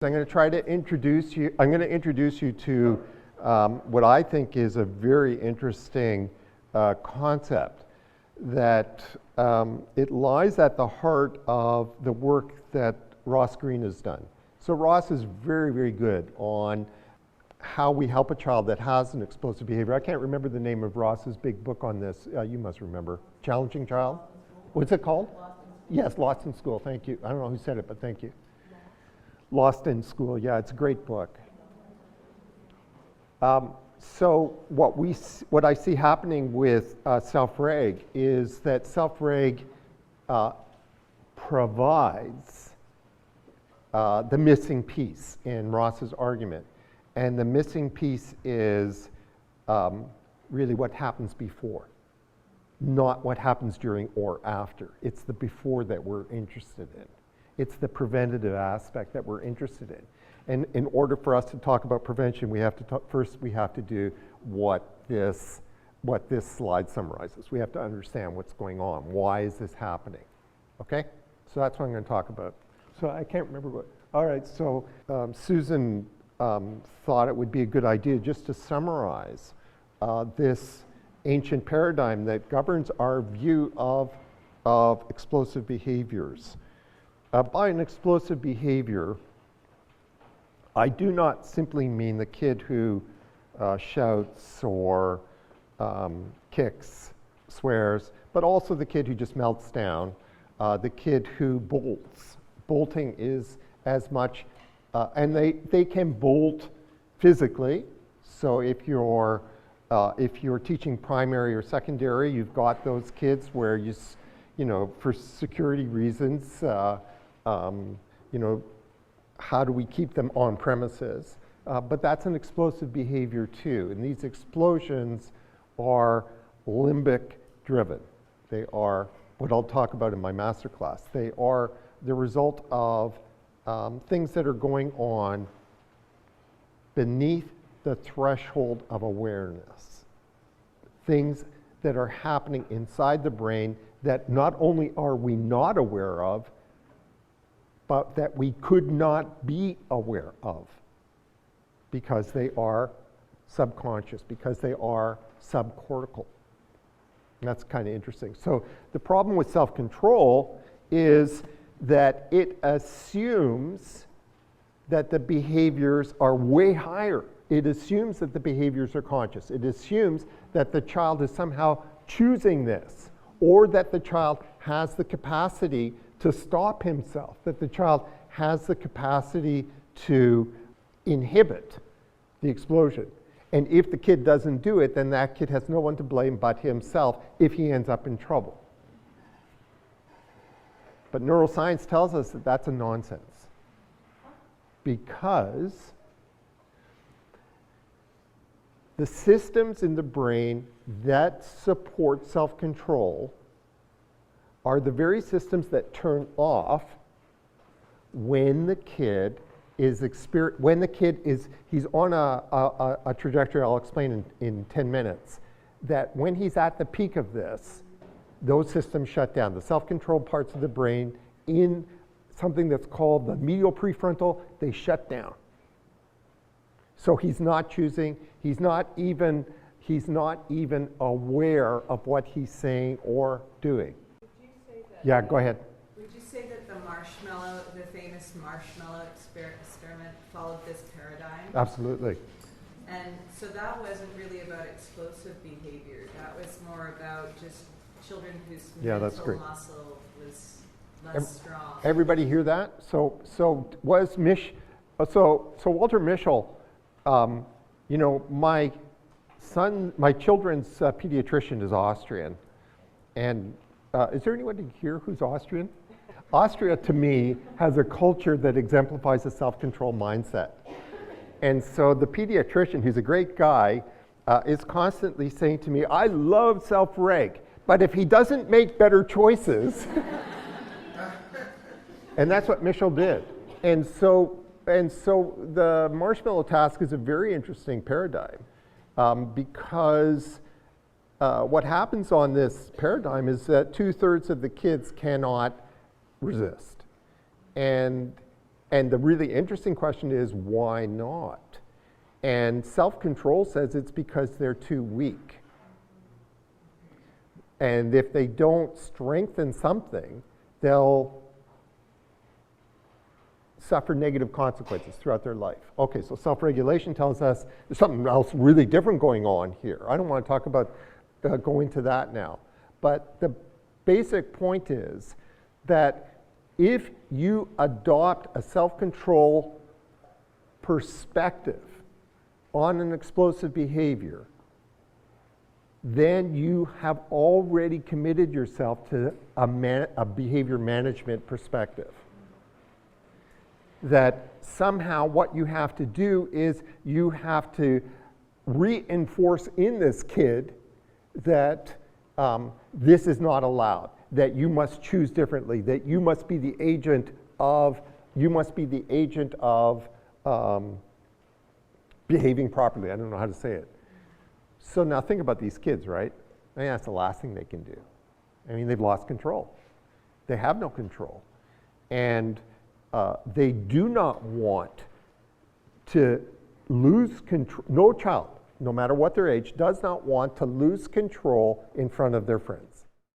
I'm going to try to introduce you, I'm going to introduce you to what I think is a very interesting concept that it lies at the heart of the work that Ross Greene has done. So Ross is very, very good on how we help a child that has an explosive behavior. I can't remember the name of Ross's big book on this. You must remember. Challenging Child? What's it called? Yes, Lost in School. Thank you. I don't know who said it, but thank you. Lost in School. Yeah, it's a great book. So what I see happening with self-reg is that self-reg provides the missing piece in Ross's argument. And the missing piece is really what happens before, not what happens during or after. It's the before that we're interested in. It's the preventative aspect that we're interested in. And in order for us to talk about prevention, we have to talk, first we have to do what this slide summarizes. We have to understand what's going on. Why is this happening? Okay? So that's what I'm going to talk about. So I can't remember what. All right, so Susan thought it would be a good idea just to summarize this ancient paradigm that governs our view of explosive behaviors. By an explosive behavior, I do not simply mean the kid who shouts or kicks, swears, but also the kid who just melts down, the kid who bolts. Bolting is as much, and they can bolt physically. So if you're teaching primary or secondary, you've got those kids where you know, for security reasons, you know, how do we keep them on premises? But that's an explosive behavior too. And these explosions are limbic driven. They are what I'll talk about in my masterclass. They are the result of things that are going on beneath the threshold of awareness. Things that are happening inside the brain that not only are we not aware of, but that we could not be aware of because they are subconscious, because they are subcortical. And that's kind of interesting. So the problem with self-control is that it assumes that the behaviors are way higher. It assumes that the behaviors are conscious. It assumes that the child is somehow choosing this, or that the child has the capacity to stop himself, that the child has the capacity to inhibit the explosion. And if the kid doesn't do it, then that kid has no one to blame but himself if he ends up in trouble. But neuroscience tells us that that's a nonsense, because the systems in the brain that support self-control are the very systems that turn off when the kid is he's on a trajectory I'll explain in 10 minutes, that when he's at the peak of this, those systems shut down. The self-control parts of the brain in something that's called the medial prefrontal, they shut down. So he's not choosing, he's not even aware of what he's saying or doing. Would you say that? Yeah, go ahead. Would you say that the famous marshmallow experiment followed this paradigm? Absolutely. And so that wasn't really about explosive behavior. That was more about just children whose mental muscle was less strong. Everybody hear that? So Walter Mischel, you know, my children's pediatrician is Austrian. And is there anyone here who's Austrian? Austria, to me, has a culture that exemplifies a self-control mindset. And so the pediatrician, who's a great guy, is constantly saying to me, I love self-reg, but if he doesn't make better choices, and that's what Mischel did. And so the marshmallow task is a very interesting paradigm because what happens on this paradigm is that 2/3 of the kids cannot resist. And And the really interesting question is, why not? And self-control says it's because they're too weak. And if they don't strengthen something, they'll suffer negative consequences throughout their life. Okay, so self-regulation tells us there's something else really different going on here. I don't want to talk about go into that now. But the basic point is that if you adopt a self-control perspective on an explosive behavior, then you have already committed yourself to a behavior management perspective. That somehow what you have to do is you have to reinforce in this kid that this is not allowed, that you must choose differently, that you must be the agent of behaving properly. I don't know how to say it. So now think about these kids, right? I mean, that's the last thing they can do. I mean, they've lost control. They have no control. And they do not want to lose control. No child, no matter what their age, does not want to lose control in front of their friends.